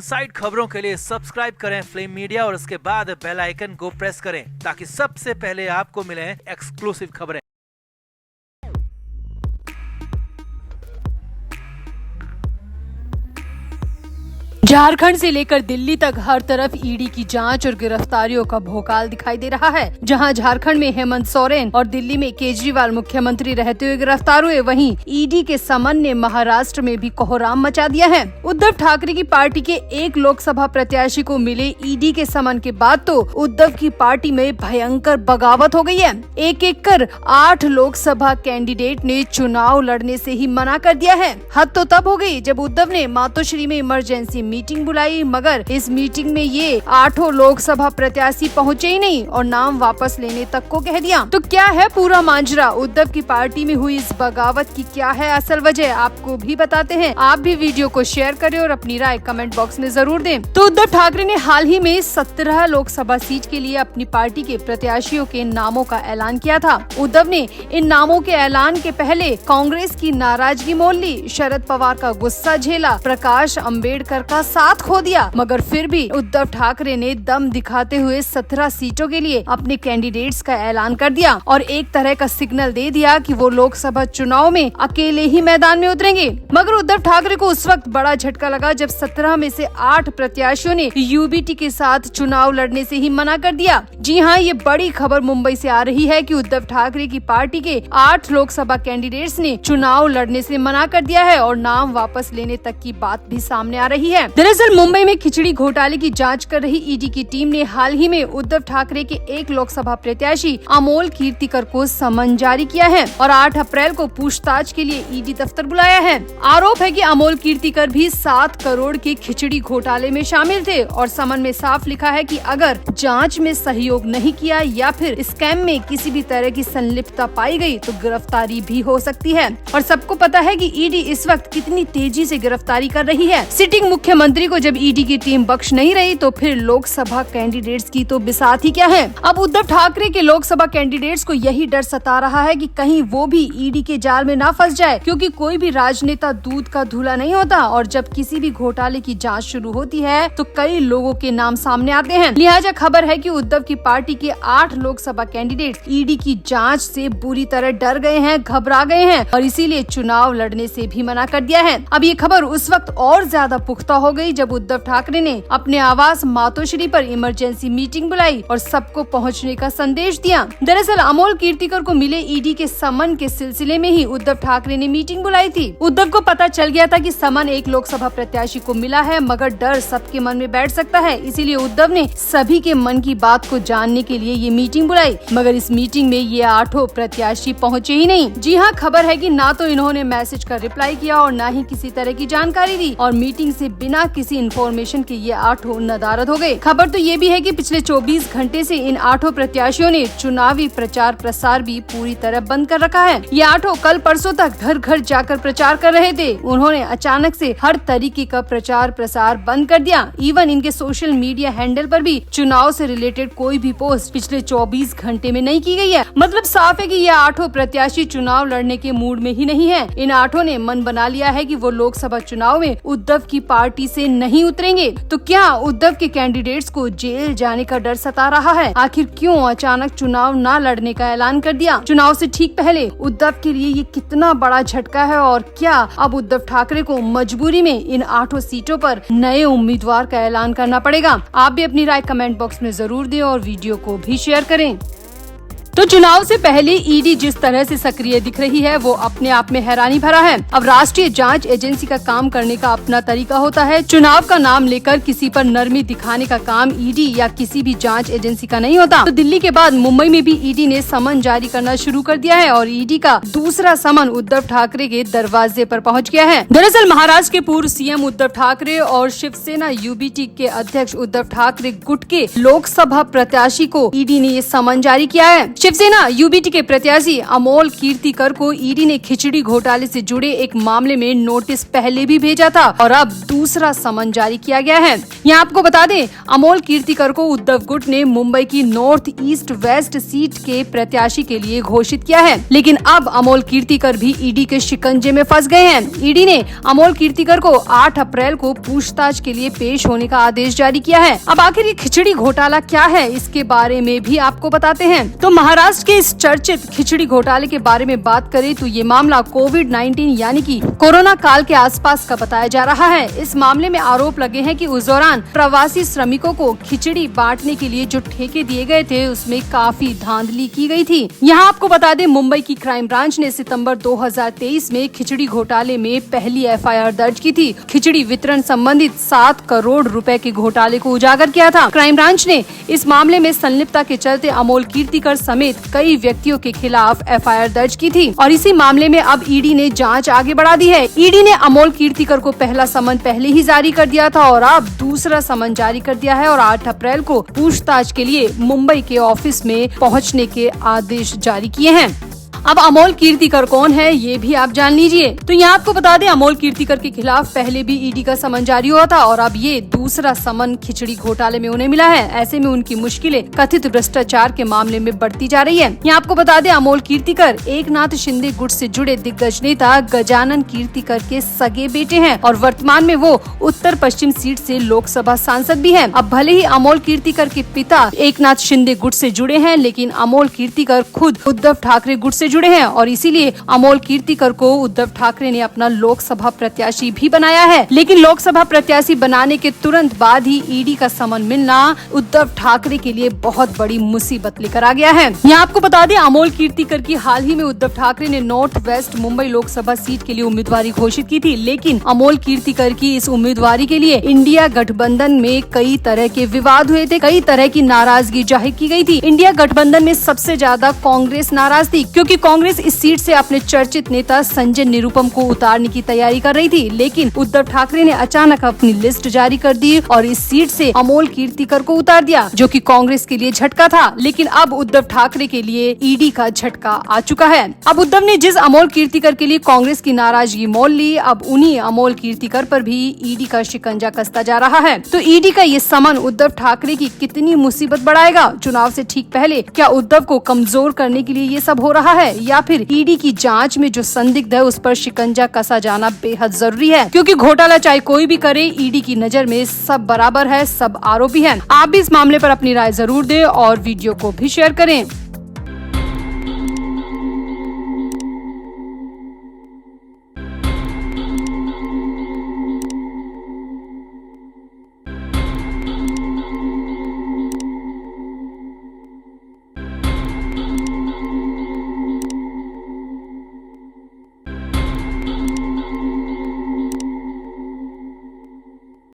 Side खबरों के लिए सब्सक्राइब करें फ्लेम मीडिया और उसके बाद बेल आइकन को प्रेस करें ताकि सबसे पहले आपको मिले एक्सक्लूसिव खबरें। झारखंड से लेकर दिल्ली तक हर तरफ ईडी की जांच और गिरफ्तारियों का भोकाल दिखाई दे रहा है। जहां झारखंड में हेमंत सोरेन और दिल्ली में केजरीवाल मुख्यमंत्री रहते हुए गिरफ्तार हुए, वहीं ईडी के समन ने महाराष्ट्र में भी कोहराम मचा दिया है। उद्धव ठाकरे की पार्टी के एक लोकसभा प्रत्याशी को मिले ईडी के समन के बाद तो उद्धव की पार्टी में भयंकर बगावत हो गई है। एक एक कर 8 लोकसभा कैंडिडेट ने चुनाव लड़ने से ही मना कर दिया है। हद तो तब हो गई जब उद्धव ने मातोश्री में इमरजेंसी मीटिंग बुलाई, मगर इस मीटिंग में ये 8 लोकसभा प्रत्याशी पहुँचे ही नहीं और नाम वापस लेने तक को कह दिया। तो क्या है पूरा मांजरा? उद्धव की पार्टी में हुई इस बगावत की क्या है असल वजह, आपको भी बताते हैं। आप भी वीडियो को शेयर करें और अपनी राय कमेंट बॉक्स में जरूर दें। तो उद्धव ठाकरे ने हाल ही में 17 लोकसभा सीट के लिए अपनी पार्टी के प्रत्याशियों के नामों का ऐलान किया था। उद्धव ने इन नामों के ऐलान के पहले कांग्रेस की नाराजगी मोल ली, शरद पवार का गुस्सा झेला, प्रकाश अम्बेडकर का साथ खो दिया, मगर फिर भी उद्धव ठाकरे ने दम दिखाते हुए 17 सीटों के लिए अपने कैंडिडेट्स का ऐलान कर दिया और एक तरह का सिग्नल दे दिया कि वो लोकसभा चुनाव में अकेले ही मैदान में उतरेंगे। मगर उद्धव ठाकरे को उस वक्त बड़ा झटका लगा जब 17 में से 8 प्रत्याशियों ने यूबीटी के साथ चुनाव लड़ने से ही मना कर दिया। जी हाँ, ये बड़ी खबर मुंबई से आ रही है कि उद्धव ठाकरे की पार्टी के 8 लोकसभा कैंडिडेट्स ने चुनाव लड़ने से मना कर दिया है और नाम वापस लेने तक की बात भी सामने आ रही है। दरअसल मुंबई में खिचड़ी घोटाले की जांच कर रही ईडी की टीम ने हाल ही में उद्धव ठाकरे के एक लोकसभा प्रत्याशी अमोल कीर्तिकर को समन जारी किया है और 8 अप्रैल को पूछताछ के लिए ईडी दफ्तर बुलाया है। आरोप है कि अमोल कीर्तिकर भी 7 करोड़ के खिचड़ी घोटाले में शामिल थे और समन में साफ लिखा है कि अगर जांच में सहयोग नहीं किया या फिर स्कैम में किसी भी तरह की संलिप्तता पाई गई तो गिरफ्तारी भी हो सकती है। और सबको पता है कि ईडी इस वक्त कितनी तेजी से गिरफ्तारी कर रही है। सिटिंग मुख्यमंत्री को जब ईडी की टीम बख्श नहीं रही तो फिर लोकसभा कैंडिडेट्स की तो बिसात ही क्या है। अब उद्धव ठाकरे के लोकसभा कैंडिडेट्स को यही डर सता रहा है कि कहीं वो भी ईडी के जाल में ना फंस जाए, क्योंकि कोई भी राजनेता दूध का धूला नहीं होता और जब किसी भी घोटाले की जांच शुरू होती है तो कई लोगों के नाम सामने आते हैं। लिहाजा खबर है कि उद्धव की पार्टी के 8 लोकसभा कैंडिडेट ईडी की जांच से बुरी तरह डर गए हैं, घबरा गए हैं और इसीलिए चुनाव लड़ने से भी मना कर दिया है। अब ये खबर उस वक्त और ज्यादा पुख्ता हो गई जब उद्धव ठाकरे ने अपने आवास मातोश्री पर इमरजेंसी मीटिंग बुलाई और सबको पहुंचने का संदेश दिया। दरअसल अमोल कीर्तिकर को मिले ईडी के समन के सिलसिले में ही उद्धव ठाकरे ने मीटिंग बुलाई थी। उद्धव को पता चल गया था कि समन एक लोकसभा प्रत्याशी को मिला है, मगर डर सबके मन में बैठ सकता है, इसीलिए उद्धव ने सभी के मन की बात को जानने के लिए ये मीटिंग बुलाई। मगर इस मीटिंग में ये 8 प्रत्याशी पहुँचे ही नहीं। जी हाँ, खबर है कि ना तो इन्होंने मैसेज का रिप्लाई किया और ना ही किसी तरह की जानकारी दी और मीटिंग से बिना किसी इन्फॉर्मेशन के ये 8 नदारद हो गए। खबर तो ये भी है कि पिछले 24 घंटे से इन 8 प्रत्याशियों ने चुनावी प्रचार प्रसार भी पूरी तरह बंद कर रखा है। ये 8 कल परसों तक घर घर जाकर प्रचार कर रहे थे। उन्होंने अचानक से हर तरीके का प्रचार प्रसार बंद कर दिया। इवन इनके सोशल मीडिया हैंडल पर भी चुनाव से रिलेटेड कोई भी पोस्ट पिछले 24 घंटे में नहीं की गई है। मतलब साफ है कि ये 8 प्रत्याशी चुनाव लड़ने के मूड में ही नहीं है। इन 8 ने मन बना लिया है कि वो लोकसभा चुनाव में उद्धव की पार्टी से नहीं उतरेंगे। तो क्या उद्धव के कैंडिडेट्स को जेल जाने का डर सता रहा है? आखिर क्यों अचानक चुनाव न लड़ने का ऐलान कर दिया? चुनाव से ठीक पहले उद्धव के लिए ये कितना बड़ा झटका है और क्या अब उद्धव ठाकरे को मजबूरी में इन 8 सीटों पर नए उम्मीदवार का ऐलान करना पड़ेगा? आप भी अपनी राय कमेंट बॉक्स में जरूर दें और वीडियो को भी शेयर करें। तो चुनाव से पहले ईडी जिस तरह से सक्रिय दिख रही है वो अपने आप में हैरानी भरा है। अब राष्ट्रीय जांच एजेंसी का काम करने का अपना तरीका होता है। चुनाव का नाम लेकर किसी पर नरमी दिखाने का काम ईडी या किसी भी जांच एजेंसी का नहीं होता। तो दिल्ली के बाद मुंबई में भी ईडी ने समन जारी करना शुरू कर दिया है और ईडी का दूसरा समन उद्धव ठाकरे के दरवाजे पर पहुंच गया है। दरअसल महाराष्ट्र के पूर्व सीएम उद्धव ठाकरे और शिवसेना यूबीटी के अध्यक्ष उद्धव ठाकरे गुट के लोकसभा प्रत्याशी को ईडी ने ये समन जारी किया है। शिवसेना यूबीटी के प्रत्याशी अमोल कीर्तिकर को ईडी ने खिचड़ी घोटाले से जुड़े एक मामले में नोटिस पहले भी भेजा था और अब दूसरा समन जारी किया गया है। यहाँ आपको बता दें, अमोल कीर्तिकर को उद्धव गुट ने मुंबई की नॉर्थ ईस्ट वेस्ट सीट के प्रत्याशी के लिए घोषित किया है, लेकिन अब अमोल कीर्तिकर भी ईडी के शिकंजे में फंस गए हैं। ईडी ने अमोल कीर्तिकर को 8 अप्रैल को पूछताछ के लिए पेश होने का आदेश जारी किया है। अब आखिर ये खिचड़ी घोटाला क्या है, इसके बारे में भी आपको बताते हैं। तो महाराष्ट्र के इस चर्चित खिचड़ी घोटाले के बारे में बात करें तो ये मामला कोविड-19 यानी कि कोरोना काल के आसपास का बताया जा रहा है। इस मामले में आरोप लगे हैं कि उस दौरान प्रवासी श्रमिकों को खिचड़ी बांटने के लिए जो ठेके दिए गए थे उसमें काफी धांधली की गई थी। यहाँ आपको बता दें, मुंबई की क्राइम ब्रांच ने सितंबर 2023 में खिचड़ी घोटाले में पहली एफआईआर दर्ज की थी। खिचड़ी वितरण संबंधित 7 करोड़ रुपए के घोटाले को उजागर किया था। क्राइम ब्रांच ने इस मामले में संलिप्तता के चलते अमोल कीर्तिकर समेत कई व्यक्तियों के खिलाफ एफआईआर दर्ज की थी और इसी मामले में अब ईडी ने जांच आगे बढ़ा दी है। ईडी ने अमोल कीर्तिकर को पहला समन पहले ही जारी कर दिया था और अब दूसरा समन जारी कर दिया है और 8 अप्रैल को पूछताछ के लिए मुंबई के ऑफिस में पहुंचने के आदेश जारी किए हैं। अब अमोल कीर्तिकर कौन है ये भी आप जान लीजिए। तो यहाँ आपको बता दें, अमोल कीर्तिकर के खिलाफ पहले भी ईडी का समन जारी हुआ था और अब ये दूसरा समन खिचड़ी घोटाले में उन्हें मिला है। ऐसे में उनकी मुश्किलें कथित भ्रष्टाचार के मामले में बढ़ती जा रही है। यहाँ आपको बता दें, अमोल कीर्तिकर एकनाथ शिंदे गुट से जुड़े दिग्गज नेता गजानन कीर्तिकर के सगे बेटे हैं और वर्तमान में वो उत्तर पश्चिम सीट से लोकसभा सांसद भी है। अब भले ही अमोल कीर्तिकर के पिता एकनाथ शिंदे गुट से जुड़े हैं, लेकिन अमोल कीर्तिकर खुद उद्धव ठाकरे गुट से जुड़े हैं और इसीलिए अमोल कीर्तिकर को उद्धव ठाकरे ने अपना लोकसभा प्रत्याशी भी बनाया है। लेकिन लोकसभा प्रत्याशी बनाने के तुरंत बाद ही ईडी का समन मिलना उद्धव ठाकरे के लिए बहुत बड़ी मुसीबत लेकर आ गया है। यहाँ आपको बता दें, अमोल कीर्तिकर की हाल ही में उद्धव ठाकरे ने north west Mumbai Lok Sabha seat के लिए उम्मीदवारी घोषित की थी, लेकिन अमोल कीर्तिकर की इस उम्मीदवारी के लिए इंडिया गठबंधन में कई तरह के विवाद हुए थे, कई तरह की नाराजगी जाहिर की गई थी। इंडिया गठबंधन में सबसे ज्यादा कांग्रेस नाराज थी, क्योंकि कांग्रेस इस सीट से अपने चर्चित नेता संजय निरुपम को उतारने की तैयारी कर रही थी, लेकिन उद्धव ठाकरे ने अचानक अपनी लिस्ट जारी कर दी और इस सीट से अमोल कीर्तिकर को उतार दिया, जो कि कांग्रेस के लिए झटका था। लेकिन अब उद्धव ठाकरे के लिए ईडी का झटका आ चुका है। अब उद्धव ने जिस अमोल कीर्तिकर के लिए कांग्रेस की नाराजगी मोल ली, अब उन्हीं अमोल कीर्तिकर पर भी ईडी का शिकंजा कसता जा रहा है। तो ईडी का ये समन उद्धव ठाकरे की कितनी मुसीबत बढ़ाएगा? चुनाव से ठीक पहले क्या उद्धव को कमजोर करने के लिए ये सब हो रहा है, या फिर ईडी की जांच में जो संदिग्ध है उस पर शिकंजा कसा जाना बेहद जरूरी है? क्योंकि घोटाला चाहे कोई भी करे, ईडी की नजर में सब बराबर है, सब आरोपी हैं। आप भी इस मामले पर अपनी राय जरूर दें और वीडियो को भी शेयर करें।